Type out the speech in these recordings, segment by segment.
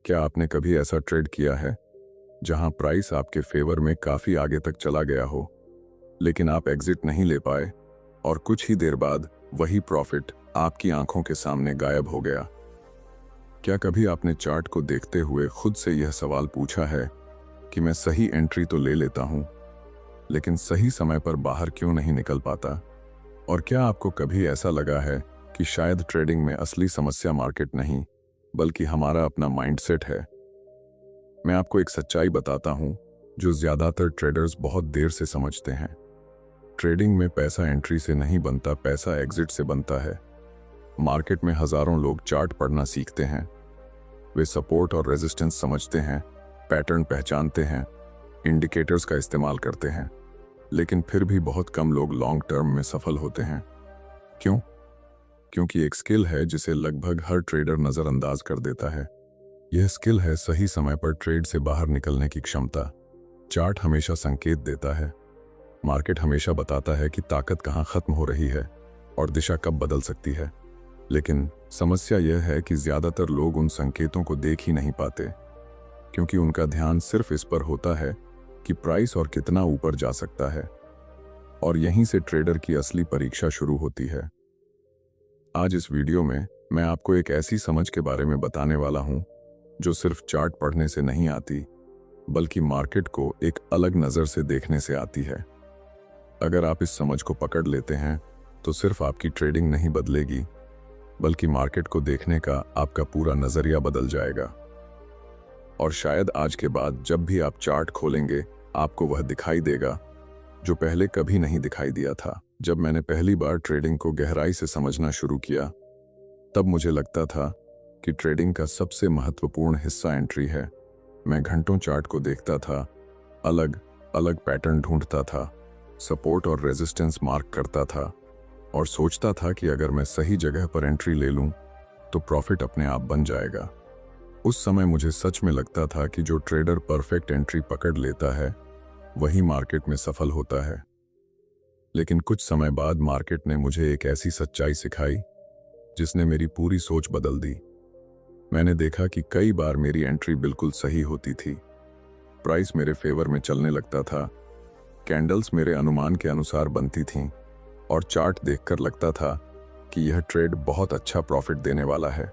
क्या आपने कभी ऐसा ट्रेड किया है जहां प्राइस आपके फेवर में काफी आगे तक चला गया हो, लेकिन आप एग्जिट नहीं ले पाए और कुछ ही देर बाद वही प्रॉफिट आपकी आंखों के सामने गायब हो गया? क्या कभी आपने चार्ट को देखते हुए खुद से यह सवाल पूछा है कि मैं सही एंट्री तो ले लेता हूं, लेकिन सही समय पर बाहर क्यों नहीं निकल पाता? और क्या आपको कभी ऐसा लगा है कि शायद ट्रेडिंग में असली समस्या मार्केट नहीं, बल्कि हमारा अपना माइंडसेट है? मैं आपको एक सच्चाई बताता हूं जो ज्यादातर ट्रेडर्स बहुत देर से समझते हैं। ट्रेडिंग में पैसा एंट्री से नहीं बनता, पैसा एग्जिट से बनता है। मार्केट में हजारों लोग चार्ट पढ़ना सीखते हैं। वे सपोर्ट और रेजिस्टेंस समझते हैं, पैटर्न पहचानते हैं, इंडिकेटर्स का इस्तेमाल करते हैं, लेकिन फिर भी बहुत कम लोग लॉन्ग टर्म में सफल होते हैं। क्यों? क्योंकि एक स्किल है जिसे लगभग हर ट्रेडर नजरअंदाज कर देता है। यह स्किल है सही समय पर ट्रेड से बाहर निकलने की क्षमता। चार्ट हमेशा संकेत देता है, मार्केट हमेशा बताता है कि ताकत कहां खत्म हो रही है और दिशा कब बदल सकती है। लेकिन समस्या यह है कि ज्यादातर लोग उन संकेतों को देख ही नहीं पाते, क्योंकि उनका ध्यान सिर्फ इस पर होता है कि प्राइस और कितना ऊपर जा सकता है। और यहीं से ट्रेडर की असली परीक्षा शुरू होती है। आज इस वीडियो में मैं आपको एक ऐसी समझ के बारे में बताने वाला हूं जो सिर्फ चार्ट पढ़ने से नहीं आती, बल्कि मार्केट को एक अलग नजर से देखने से आती है। अगर आप इस समझ को पकड़ लेते हैं तो सिर्फ आपकी ट्रेडिंग नहीं बदलेगी, बल्कि मार्केट को देखने का आपका पूरा नजरिया बदल जाएगा। और शायद आज के बाद जब भी आप चार्ट खोलेंगे, आपको वह दिखाई देगा जो पहले कभी नहीं दिखाई दिया था। जब मैंने पहली बार ट्रेडिंग को गहराई से समझना शुरू किया, तब मुझे लगता था कि ट्रेडिंग का सबसे महत्वपूर्ण हिस्सा एंट्री है। मैं घंटों चार्ट को देखता था, अलग अलग पैटर्न ढूंढता था, सपोर्ट और रेजिस्टेंस मार्क करता था और सोचता था कि अगर मैं सही जगह पर एंट्री ले लूं तो प्रॉफिट अपने आप बन जाएगा। उस समय मुझे सच में लगता था कि जो ट्रेडर परफेक्ट एंट्री पकड़ लेता है वही मार्केट में सफल होता है। लेकिन कुछ समय बाद मार्केट ने मुझे एक ऐसी सच्चाई सिखाई जिसने मेरी पूरी सोच बदल दी। मैंने देखा कि कई बार मेरी एंट्री बिल्कुल सही होती थी, प्राइस मेरे फेवर में चलने लगता था, कैंडल्स मेरे अनुमान के अनुसार बनती थीं और चार्ट देखकर लगता था कि यह ट्रेड बहुत अच्छा प्रॉफिट देने वाला है।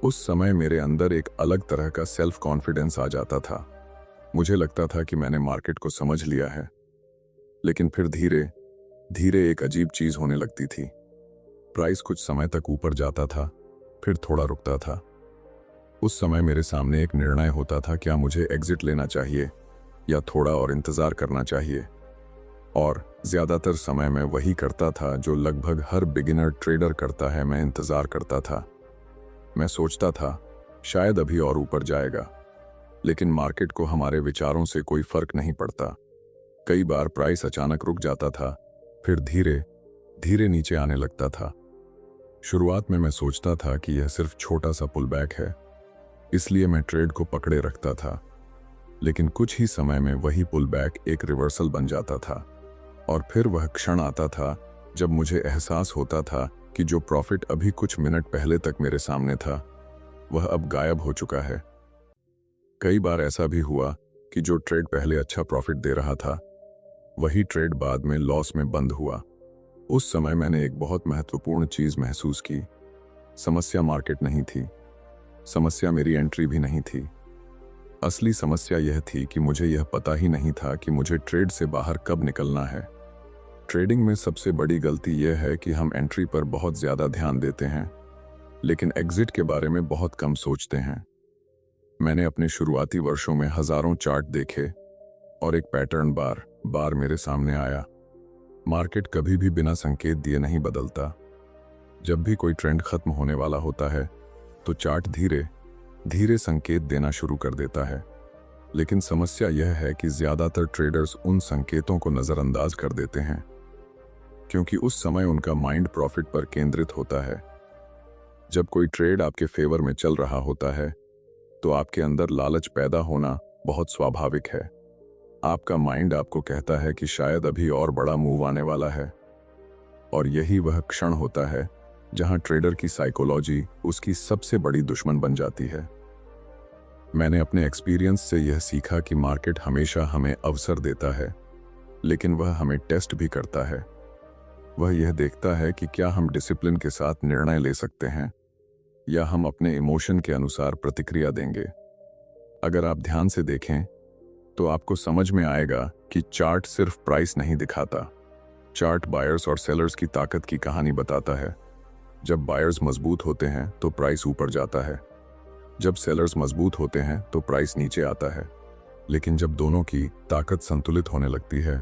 उस समय मेरे अंदर एक अलग तरह का सेल्फ कॉन्फिडेंस आ जाता था। मुझे लगता था कि मैंने मार्केट को समझ लिया है। लेकिन फिर धीरे धीरे एक अजीब चीज होने लगती थी। प्राइस कुछ समय तक ऊपर जाता था, फिर थोड़ा रुकता था। उस समय मेरे सामने एक निर्णय होता था, क्या मुझे एग्जिट लेना चाहिए या थोड़ा और इंतजार करना चाहिए। और ज्यादातर समय मैं वही करता था जो लगभग हर बिगिनर ट्रेडर करता है, मैं इंतजार करता था। मैं सोचता था शायद अभी और ऊपर जाएगा, लेकिन मार्केट को हमारे विचारों से कोई फर्क नहीं पड़ता। कई बार प्राइस अचानक रुक जाता था, फिर धीरे धीरे नीचे आने लगता था। शुरुआत में मैं सोचता था कि यह सिर्फ छोटा सा पुलबैक है, इसलिए मैं ट्रेड को पकड़े रखता था। लेकिन कुछ ही समय में वही पुलबैक एक रिवर्सल बन जाता था और फिर वह क्षण आता था जब मुझे एहसास होता था कि जो प्रॉफिट अभी कुछ मिनट पहले तक मेरे सामने था, वह अब गायब हो चुका है। कई बार ऐसा भी हुआ कि जो ट्रेड पहले अच्छा प्रॉफिट दे रहा था, वही ट्रेड बाद में लॉस में बंद हुआ। उस समय मैंने एक बहुत महत्वपूर्ण चीज महसूस की। समस्या मार्केट नहीं थी, समस्या मेरी एंट्री भी नहीं थी। असली समस्या यह थी कि मुझे यह पता ही नहीं था कि मुझे ट्रेड से बाहर कब निकलना है। ट्रेडिंग में सबसे बड़ी गलती यह है कि हम एंट्री पर बहुत ज्यादा ध्यान देते हैं, लेकिन एग्जिट के बारे में बहुत कम सोचते हैं। मैंने अपने शुरुआती वर्षों में हजारों चार्ट देखे और एक पैटर्न बार बार मेरे सामने आया। मार्केट कभी भी बिना संकेत दिए नहीं बदलता। जब भी कोई ट्रेंड खत्म होने वाला होता है तो चार्ट धीरे धीरे संकेत देना शुरू कर देता है। लेकिन समस्या यह है कि ज्यादातर ट्रेडर्स उन संकेतों को नजरअंदाज कर देते हैं, क्योंकि उस समय उनका माइंड प्रॉफिट पर केंद्रित होता है। जब कोई ट्रेड आपके फेवर में चल रहा होता है तो आपके अंदर लालच पैदा होना बहुत स्वाभाविक है। आपका माइंड आपको कहता है कि शायद अभी और बड़ा मूव आने वाला है। और यही वह क्षण होता है जहां ट्रेडर की साइकोलॉजी उसकी सबसे बड़ी दुश्मन बन जाती है। मैंने अपने एक्सपीरियंस से यह सीखा कि मार्केट हमेशा हमें अवसर देता है, लेकिन वह हमें टेस्ट भी करता है। वह यह देखता है कि क्या हम डिसिप्लिन के साथ निर्णय ले सकते हैं या हम अपने इमोशन के अनुसार प्रतिक्रिया देंगे। अगर आप ध्यान से देखें तो आपको समझ में आएगा कि चार्ट सिर्फ प्राइस नहीं दिखाता। चार्ट बायर्स और सेलर्स की ताकत की कहानी बताता है। जब बायर्स मजबूत होते हैं तो प्राइस ऊपर जाता है, जब सेलर्स मजबूत होते हैं तो प्राइस नीचे आता है। लेकिन जब दोनों की ताकत संतुलित होने लगती है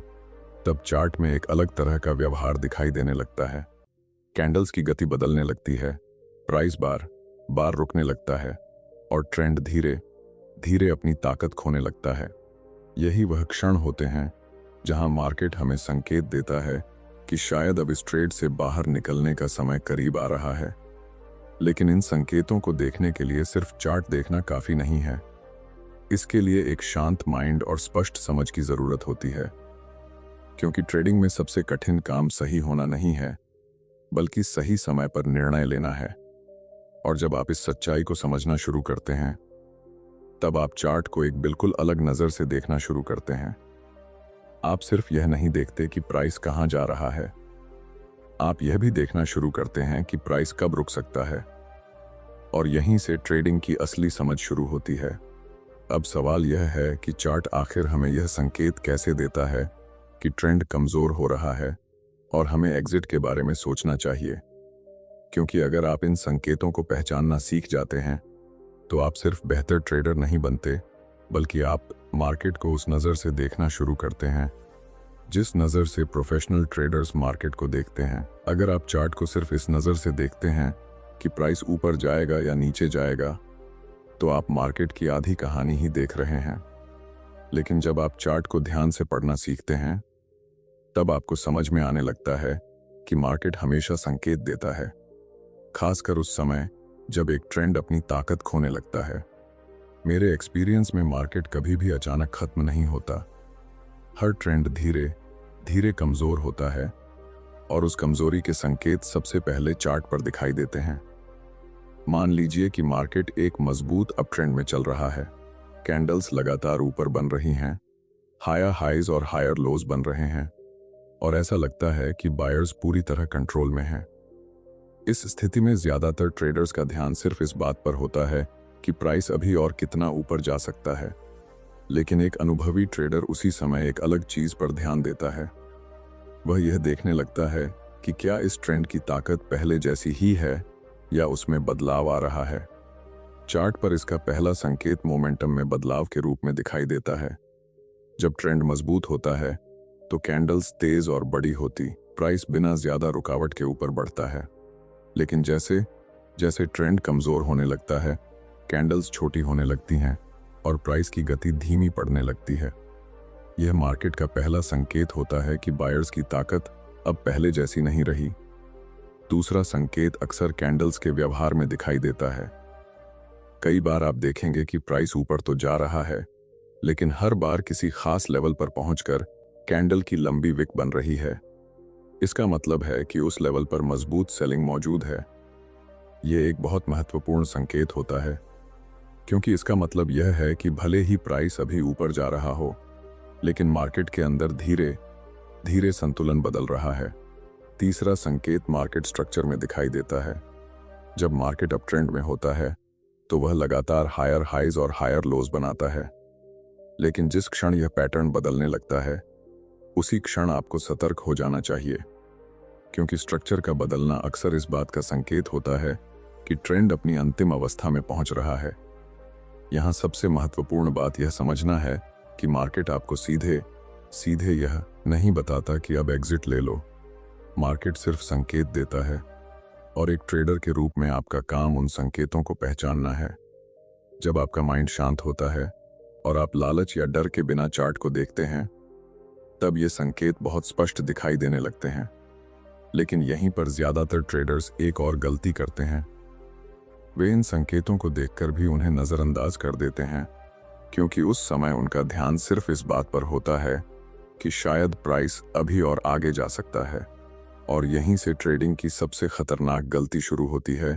तब चार्ट में एक अलग तरह का व्यवहार दिखाई देने लगता है। कैंडल्स की गति बदलने लगती है, प्राइस बार बार रुकने लगता है और ट्रेंड धीरे धीरे अपनी ताकत खोने लगता है। यही वह क्षण होते हैं जहां मार्केट हमें संकेत देता है कि शायद अब इस ट्रेड से बाहर निकलने का समय करीब आ रहा है। लेकिन इन संकेतों को देखने के लिए सिर्फ चार्ट देखना काफी नहीं है। इसके लिए एक शांत माइंड और स्पष्ट समझ की जरूरत होती है, क्योंकि ट्रेडिंग में सबसे कठिन काम सही होना नहीं है, बल्कि सही समय पर निर्णय लेना है। और जब आप इस सच्चाई को समझना शुरू करते हैं तब आप चार्ट को एक बिल्कुल अलग नजर से देखना शुरू करते हैं। आप सिर्फ यह नहीं देखते कि प्राइस कहां जा रहा है, आप यह भी देखना शुरू करते हैं कि प्राइस कब रुक सकता है। और यहीं से ट्रेडिंग की असली समझ शुरू होती है। अब सवाल यह है कि चार्ट आखिर हमें यह संकेत कैसे देता है कि ट्रेंड कमजोर हो रहा है और हमें एग्जिट के बारे में सोचना चाहिए। क्योंकि अगर आप इन संकेतों को पहचानना सीख जाते हैं तो आप सिर्फ बेहतर ट्रेडर नहीं बनते, बल्कि आप मार्केट को उस नज़र से देखना शुरू करते हैं जिस नज़र से प्रोफेशनल ट्रेडर्स मार्केट को देखते हैं। अगर आप चार्ट को सिर्फ इस नज़र से देखते हैं कि प्राइस ऊपर जाएगा या नीचे जाएगा, तो आप मार्केट की आधी कहानी ही देख रहे हैं। लेकिन जब आप चार्ट को ध्यान से पढ़ना सीखते हैं तब आपको समझ में आने लगता है कि मार्केट हमेशा संकेत देता है, खासकर उस समय जब एक ट्रेंड अपनी ताकत खोने लगता है। मेरे एक्सपीरियंस में मार्केट कभी भी अचानक खत्म नहीं होता। हर ट्रेंड धीरे धीरे कमजोर होता है और उस कमजोरी के संकेत सबसे पहले चार्ट पर दिखाई देते हैं। मान लीजिए कि मार्केट एक मजबूत अप ट्रेंड में चल रहा है, कैंडल्स लगातार ऊपर बन रही हैं, हायर हाइज और हायर लोज बन रहे हैं और ऐसा लगता है कि बायर्स पूरी तरह कंट्रोल में हैं। इस स्थिति में ज्यादातर ट्रेडर्स का ध्यान सिर्फ इस बात पर होता है कि प्राइस अभी और कितना ऊपर जा सकता है। लेकिन एक अनुभवी ट्रेडर उसी समय एक अलग चीज पर ध्यान देता है। वह यह देखने लगता है कि क्या इस ट्रेंड की ताकत पहले जैसी ही है या उसमें बदलाव आ रहा है। चार्ट पर इसका पहला संकेत मोमेंटम में बदलाव के रूप में दिखाई देता है। जब ट्रेंड मजबूत होता है तो कैंडल्स तेज और बड़ी होती, प्राइस बिना ज्यादा रुकावट के ऊपर बढ़ता है। लेकिन जैसे जैसे ट्रेंड कमजोर होने लगता है, कैंडल्स छोटी होने लगती हैं और प्राइस की गति धीमी पड़ने लगती है। यह मार्केट का पहला संकेत होता है कि बायर्स की ताकत अब पहले जैसी नहीं रही। दूसरा संकेत अक्सर कैंडल्स के व्यवहार में दिखाई देता है। कई बार आप देखेंगे कि प्राइस ऊपर तो जा रहा है, लेकिन हर बार किसी खास लेवल पर पहुंचकर कैंडल की लंबी विक बन रही है। इसका मतलब है कि उस लेवल पर मजबूत सेलिंग मौजूद है। यह एक बहुत महत्वपूर्ण संकेत होता है, क्योंकि इसका मतलब यह है कि भले ही प्राइस अभी ऊपर जा रहा हो, लेकिन मार्केट के अंदर धीरे धीरे संतुलन बदल रहा है। तीसरा संकेत मार्केट स्ट्रक्चर में दिखाई देता है। जब मार्केट अप ट्रेंड में होता है तो वह लगातार हायर हाइज और हायर लोज बनाता है। लेकिन जिस क्षण यह पैटर्न बदलने लगता है, उसी क्षण आपको सतर्क हो जाना चाहिए, क्योंकि स्ट्रक्चर का बदलना अक्सर इस बात का संकेत होता है कि ट्रेंड अपनी अंतिम अवस्था में पहुंच रहा है। यहां सबसे महत्वपूर्ण बात यह समझना है कि मार्केट आपको सीधे सीधे यह नहीं बताता कि अब एग्जिट ले लो। मार्केट सिर्फ संकेत देता है और एक ट्रेडर के रूप में आपका काम उन संकेतों को पहचानना है। जब आपका माइंड शांत होता है और आप लालच या डर के बिना चार्ट को देखते हैं, तब ये संकेत बहुत स्पष्ट दिखाई देने लगते हैं। लेकिन यहीं पर ज्यादातर ट्रेडर्स एक और गलती करते हैं। वे इन संकेतों को देखकर भी उन्हें नजरअंदाज कर देते हैं, क्योंकि उस समय उनका ध्यान सिर्फ इस बात पर होता है कि शायद प्राइस अभी और आगे जा सकता है। और यहीं से ट्रेडिंग की सबसे खतरनाक गलती शुरू होती है,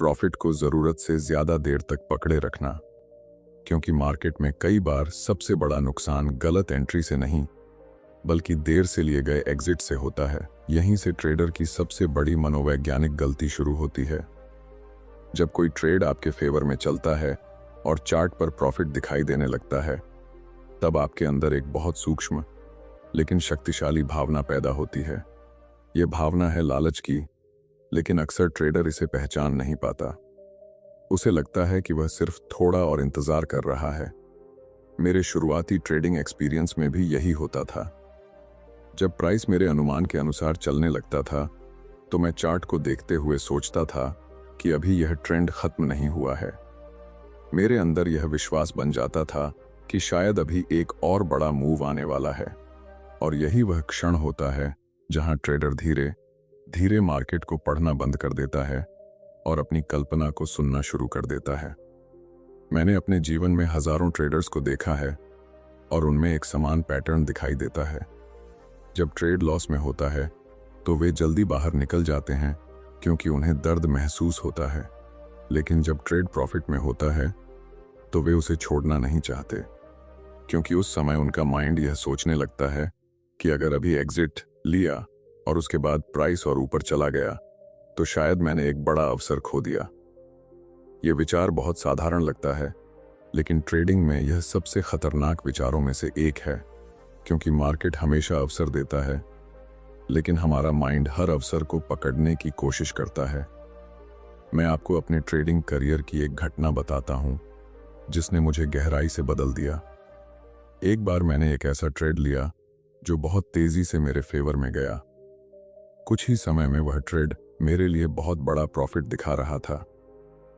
प्रॉफिट को जरूरत से ज्यादा देर तक पकड़े रखना। क्योंकि मार्केट में कई बार सबसे बड़ा नुकसान गलत एंट्री से नहीं बल्कि देर से लिए गए एग्जिट से होता है। यहीं से ट्रेडर की सबसे बड़ी मनोवैज्ञानिक गलती शुरू होती है। जब कोई ट्रेड आपके फेवर में चलता है और चार्ट पर प्रॉफिट दिखाई देने लगता है, तब आपके अंदर एक बहुत सूक्ष्म लेकिन शक्तिशाली भावना पैदा होती है। यह भावना है लालच की, लेकिन अक्सर ट्रेडर इसे पहचान नहीं पाता। उसे लगता है कि वह सिर्फ थोड़ा और इंतजार कर रहा है। मेरे शुरुआती ट्रेडिंग एक्सपीरियंस में भी यही होता था। जब प्राइस मेरे अनुमान के अनुसार चलने लगता था, तो मैं चार्ट को देखते हुए सोचता था कि अभी यह ट्रेंड खत्म नहीं हुआ है। मेरे अंदर यह विश्वास बन जाता था कि शायद अभी एक और बड़ा मूव आने वाला है। और यही वह क्षण होता है जहां ट्रेडर धीरे धीरे मार्केट को पढ़ना बंद कर देता है और अपनी कल्पना को सुनना शुरू कर देता है। मैंने अपने जीवन में हजारों ट्रेडर्स को देखा है और उनमें एक समान पैटर्न दिखाई देता है। जब ट्रेड लॉस में होता है तो वे जल्दी बाहर निकल जाते हैं क्योंकि उन्हें दर्द महसूस होता है, लेकिन जब ट्रेड प्रॉफिट में होता है तो वे उसे छोड़ना नहीं चाहते, क्योंकि उस समय उनका माइंड यह सोचने लगता है कि अगर अभी एग्जिट लिया और उसके बाद प्राइस और ऊपर चला गया तो शायद मैंने एक बड़ा अवसर खो दिया। यह विचार बहुत साधारण लगता है, लेकिन ट्रेडिंग में यह सबसे खतरनाक विचारों में से एक है, क्योंकि मार्केट हमेशा अवसर देता है, लेकिन हमारा माइंड हर अवसर को पकड़ने की कोशिश करता है। मैं आपको अपने ट्रेडिंग करियर की एक घटना बताता हूं जिसने मुझे गहराई से बदल दिया। एक बार मैंने एक ऐसा ट्रेड लिया जो बहुत तेजी से मेरे फेवर में गया। कुछ ही समय में वह ट्रेड मेरे लिए बहुत बड़ा प्रॉफिट दिखा रहा था।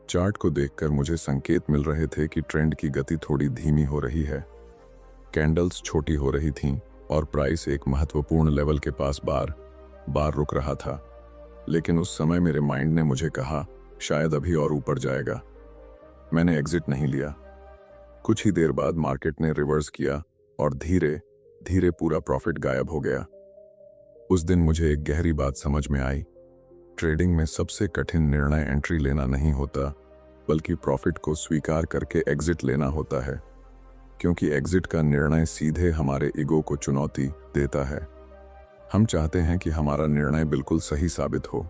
चार्ट को देखकर मुझे संकेत मिल रहे थे कि ट्रेंड की गति थोड़ी धीमी हो रही है। कैंडल्स छोटी हो रही थीं और प्राइस एक महत्वपूर्ण लेवल के पास बार बार रुक रहा था। लेकिन उस समय मेरे माइंड ने मुझे कहा, शायद अभी और ऊपर जाएगा। मैंने एग्जिट नहीं लिया। कुछ ही देर बाद मार्केट ने रिवर्स किया और धीरे धीरे पूरा प्रॉफिट गायब हो गया। उस दिन मुझे एक गहरी बात समझ में आई। ट्रेडिंग में सबसे कठिन निर्णय एंट्री लेना नहीं होता, बल्कि प्रॉफिट को स्वीकार करके एग्जिट लेना होता है, क्योंकि एग्जिट का निर्णय सीधे हमारे ईगो को चुनौती देता है। हम चाहते हैं कि हमारा निर्णय बिल्कुल सही साबित हो।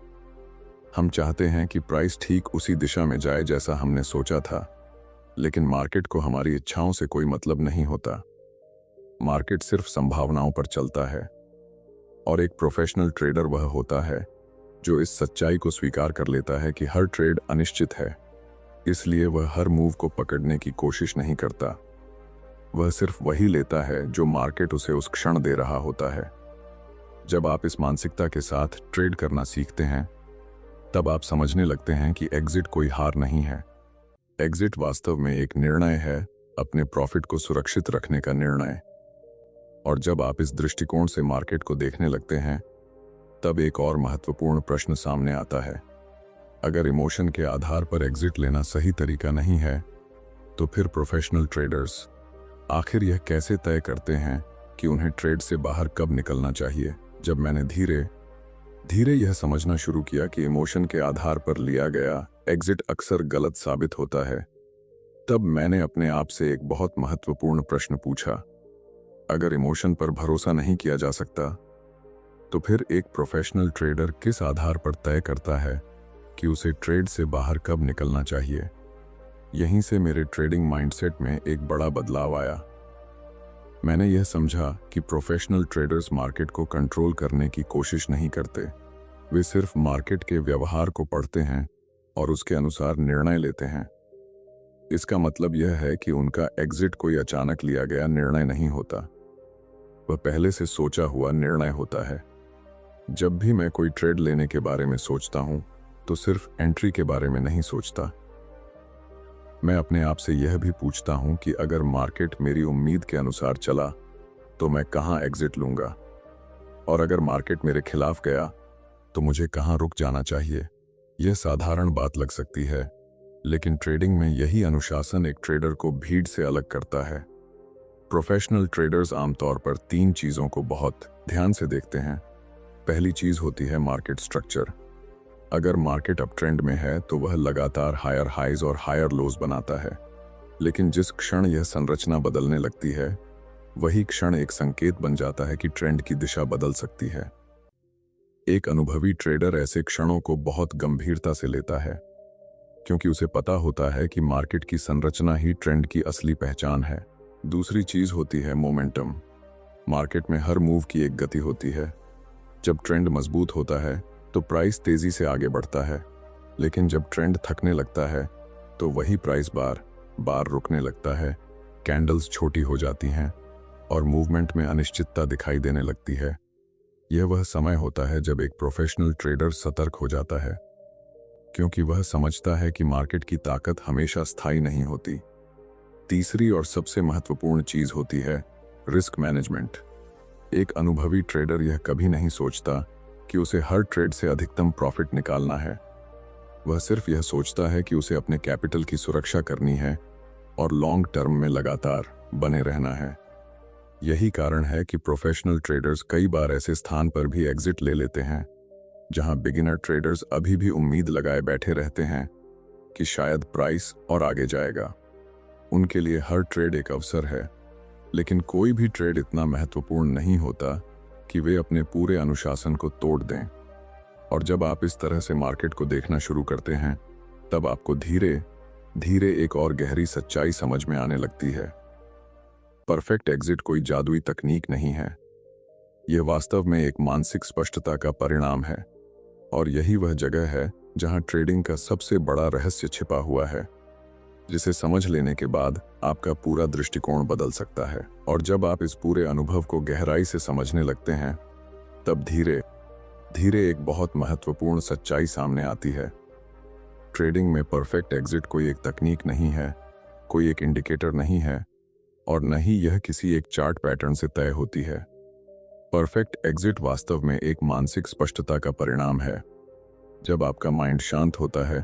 हम चाहते हैं कि प्राइस ठीक उसी दिशा में जाए जैसा हमने सोचा था, लेकिन मार्केट को हमारी इच्छाओं से कोई मतलब नहीं होता। मार्केट सिर्फ संभावनाओं पर चलता है, और एक प्रोफेशनल ट्रेडर वह होता है जो इस सच्चाई को स्वीकार कर लेता है कि हर ट्रेड अनिश्चित है। इसलिए वह हर मूव को पकड़ने की कोशिश नहीं करता। वह सिर्फ वही लेता है जो मार्केट उसे उस क्षण दे रहा होता है। जब आप इस मानसिकता के साथ ट्रेड करना सीखते हैं, तब आप समझने लगते हैं कि एग्जिट कोई हार नहीं है। एग्जिट वास्तव में एक निर्णय है, अपने प्रॉफिट को सुरक्षित रखने का निर्णय। और जब आप इस दृष्टिकोण से मार्केट को देखने लगते हैं, तब एक और महत्वपूर्ण प्रश्न सामने आता है। अगर इमोशन के आधार पर एग्जिट लेना सही तरीका नहीं है, तो फिर प्रोफेशनल ट्रेडर्स आखिर यह कैसे तय करते हैं कि उन्हें ट्रेड से बाहर कब निकलना चाहिए? जब मैंने धीरे धीरे यह समझना शुरू किया कि इमोशन के आधार पर लिया गया एग्जिट अक्सर गलत साबित होता है, तब मैंने अपने आप से एक बहुत महत्वपूर्ण प्रश्न पूछा। अगर इमोशन पर भरोसा नहीं किया जा सकता, तो फिर एक प्रोफेशनल ट्रेडर किस आधार पर तय करता है कि उसे ट्रेड से बाहर कब निकलना चाहिए? यहीं से मेरे ट्रेडिंग माइंडसेट में एक बड़ा बदलाव आया। मैंने यह समझा कि प्रोफेशनल ट्रेडर्स मार्केट को कंट्रोल करने की कोशिश नहीं करते। वे सिर्फ मार्केट के व्यवहार को पढ़ते हैं और उसके अनुसार निर्णय लेते हैं। इसका मतलब यह है कि उनका एग्जिट कोई अचानक लिया गया निर्णय नहीं होता, वह पहले से सोचा हुआ निर्णय होता है। जब भी मैं कोई ट्रेड लेने के बारे में सोचता हूं, तो सिर्फ एंट्री के बारे में नहीं सोचता। मैं अपने आप से यह भी पूछता हूं कि अगर मार्केट मेरी उम्मीद के अनुसार चला, तो मैं कहां एग्जिट लूंगा, और अगर मार्केट मेरे खिलाफ गया तो मुझे कहां रुक जाना चाहिए। यह साधारण बात लग सकती है, लेकिन ट्रेडिंग में यही अनुशासन एक ट्रेडर को भीड़ से अलग करता है। प्रोफेशनल ट्रेडर्स आमतौर पर 3 चीजों को बहुत ध्यान से देखते हैं। पहली चीज होती है मार्केट स्ट्रक्चर। अगर मार्केट अप ट्रेंड में है तो वह लगातार हायर हाइज और हायर लोज बनाता है, लेकिन जिस क्षण यह संरचना बदलने लगती है, वही क्षण एक संकेत बन जाता है कि ट्रेंड की दिशा बदल सकती है। एक अनुभवी ट्रेडर ऐसे क्षणों को बहुत गंभीरता से लेता है, क्योंकि उसे पता होता है कि मार्केट की संरचना ही ट्रेंड की असली पहचान है। दूसरी चीज होती है मोमेंटम। मार्केट में हर मूव की एक गति होती है। जब ट्रेंड मजबूत होता है तो प्राइस तेजी से आगे बढ़ता है, लेकिन जब ट्रेंड थकने लगता है तो वही प्राइस बार बार रुकने लगता है। कैंडल्स छोटी हो जाती हैं और मूवमेंट में अनिश्चितता दिखाई देने लगती है। यह वह समय होता है जब एक प्रोफेशनल ट्रेडर सतर्क हो जाता है, क्योंकि वह समझता है कि मार्केट की ताकत हमेशा स्थायी नहीं होती। तीसरी और सबसे महत्वपूर्ण चीज होती है रिस्क मैनेजमेंट। एक अनुभवी ट्रेडर यह कभी नहीं सोचता कि उसे हर ट्रेड से अधिकतम प्रॉफिट निकालना है। वह सिर्फ यह सोचता है कि उसे अपने कैपिटल की सुरक्षा करनी है और लॉन्ग टर्म में लगातार बने रहना है। यही कारण है कि प्रोफेशनल ट्रेडर्स कई बार ऐसे स्थान पर भी एग्जिट ले लेते हैं जहां बिगिनर ट्रेडर्स अभी भी उम्मीद लगाए बैठे रहते हैं कि शायद प्राइस और आगे जाएगा। उनके लिए हर ट्रेड एक अवसर है, लेकिन कोई भी ट्रेड इतना महत्वपूर्ण नहीं होता कि वे अपने पूरे अनुशासन को तोड़ दें। और जब आप इस तरह से मार्केट को देखना शुरू करते हैं, तब आपको धीरे धीरे एक और गहरी सच्चाई समझ में आने लगती है। परफेक्ट एग्जिट कोई जादुई तकनीक नहीं है। यह वास्तव में एक मानसिक स्पष्टता का परिणाम है, और यही वह जगह है जहां ट्रेडिंग का सबसे बड़ा रहस्य छिपा हुआ है, जिसे समझ लेने के बाद आपका पूरा दृष्टिकोण बदल सकता है। और जब आप इस पूरे अनुभव को गहराई से समझने लगते हैं, तब धीरे धीरे एक बहुत महत्वपूर्ण सच्चाई सामने आती है। ट्रेडिंग में परफेक्ट एग्जिट कोई एक तकनीक नहीं है, कोई एक इंडिकेटर नहीं है, और न ही यह किसी एक चार्ट पैटर्न से तय होती है। परफेक्ट एग्जिट वास्तव में एक मानसिक स्पष्टता का परिणाम है। जब आपका माइंड शांत होता है,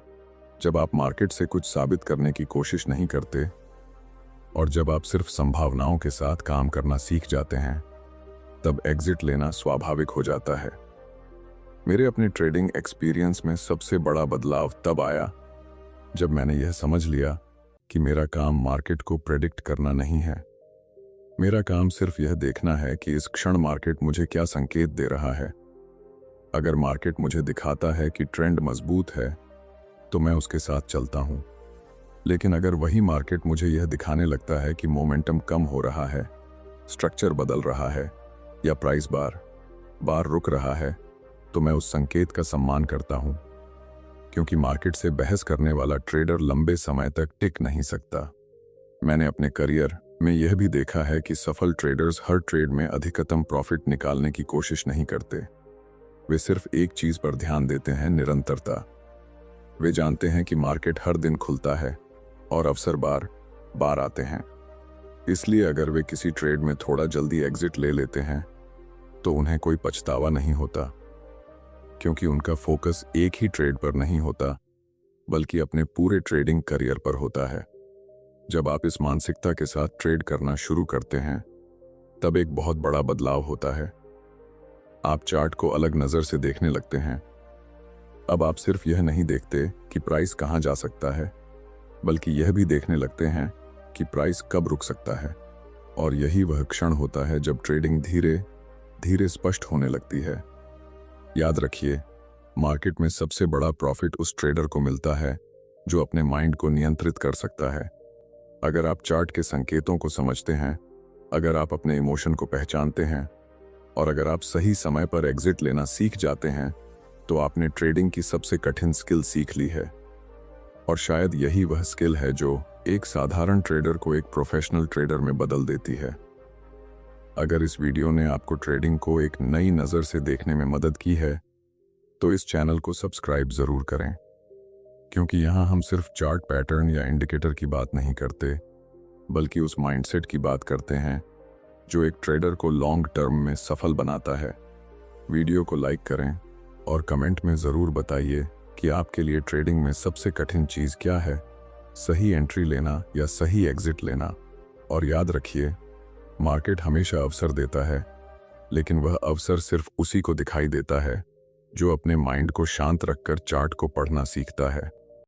जब आप मार्केट से कुछ साबित करने की कोशिश नहीं करते, और जब आप सिर्फ संभावनाओं के साथ काम करना सीख जाते हैं, तब एग्जिट लेना स्वाभाविक हो जाता है। मेरे अपने ट्रेडिंग एक्सपीरियंस में सबसे बड़ा बदलाव तब आया जब मैंने यह समझ लिया कि मेरा काम मार्केट को प्रेडिक्ट करना नहीं है। मेरा काम सिर्फ यह देखना है कि इस क्षण मार्केट मुझे क्या संकेत दे रहा है। अगर मार्केट मुझे दिखाता है कि ट्रेंड मजबूत है, तो मैं उसके साथ चलता हूं। लेकिन अगर वही मार्केट मुझे यह दिखाने लगता है कि मोमेंटम कम हो रहा है, स्ट्रक्चर बदल रहा है, या प्राइस बार बार रुक रहा है, तो मैं उस संकेत का सम्मान करता हूं, क्योंकि मार्केट से बहस करने वाला ट्रेडर लंबे समय तक टिक नहीं सकता। मैंने अपने करियर में यह भी देखा है कि सफल ट्रेडर्स हर ट्रेड में अधिकतम प्रॉफिट निकालने की कोशिश नहीं करते। वे सिर्फ एक चीज पर ध्यान देते हैं, निरंतरता। वे जानते हैं कि मार्केट हर दिन खुलता है और अवसर बार बार आते हैं। इसलिए अगर वे किसी ट्रेड में थोड़ा जल्दी एग्जिट ले लेते हैं, तो उन्हें कोई पछतावा नहीं होता, क्योंकि उनका फोकस एक ही ट्रेड पर नहीं होता, बल्कि अपने पूरे ट्रेडिंग करियर पर होता है। जब आप इस मानसिकता के साथ ट्रेड करना शुरू करते हैं, तब एक बहुत बड़ा बदलाव होता है। आप चार्ट को अलग नजर से देखने लगते हैं। अब आप सिर्फ यह नहीं देखते कि प्राइस कहां जा सकता है, बल्कि यह भी देखने लगते हैं कि प्राइस कब रुक सकता है। और यही वह क्षण होता है जब ट्रेडिंग धीरे धीरे स्पष्ट होने लगती है। याद रखिए, मार्केट में सबसे बड़ा प्रॉफिट उस ट्रेडर को मिलता है जो अपने माइंड को नियंत्रित कर सकता है। अगर आप चार्ट के संकेतों को समझते हैं, अगर आप अपने इमोशन को पहचानते हैं, और अगर आप सही समय पर एग्जिट लेना सीख जाते हैं, तो आपने ट्रेडिंग की सबसे कठिन स्किल सीख ली है। और शायद यही वह स्किल है जो एक साधारण ट्रेडर को एक प्रोफेशनल ट्रेडर में बदल देती है। अगर इस वीडियो ने आपको ट्रेडिंग को एक नई नज़र से देखने में मदद की है, तो इस चैनल को सब्सक्राइब ज़रूर करें, क्योंकि यहाँ हम सिर्फ चार्ट पैटर्न या इंडिकेटर की बात नहीं करते, बल्कि उस माइंडसेट की बात करते हैं जो एक ट्रेडर को लॉन्ग टर्म में सफल बनाता है। वीडियो को लाइक करें और कमेंट में ज़रूर बताइए कि आपके लिए ट्रेडिंग में सबसे कठिन चीज़ क्या है, सही एंट्री लेना या सही एग्जिट लेना। और याद रखिए, मार्केट हमेशा अवसर देता है, लेकिन वह अवसर सिर्फ उसी को दिखाई देता है जो अपने माइंड को शांत रखकर चार्ट को पढ़ना सीखता है।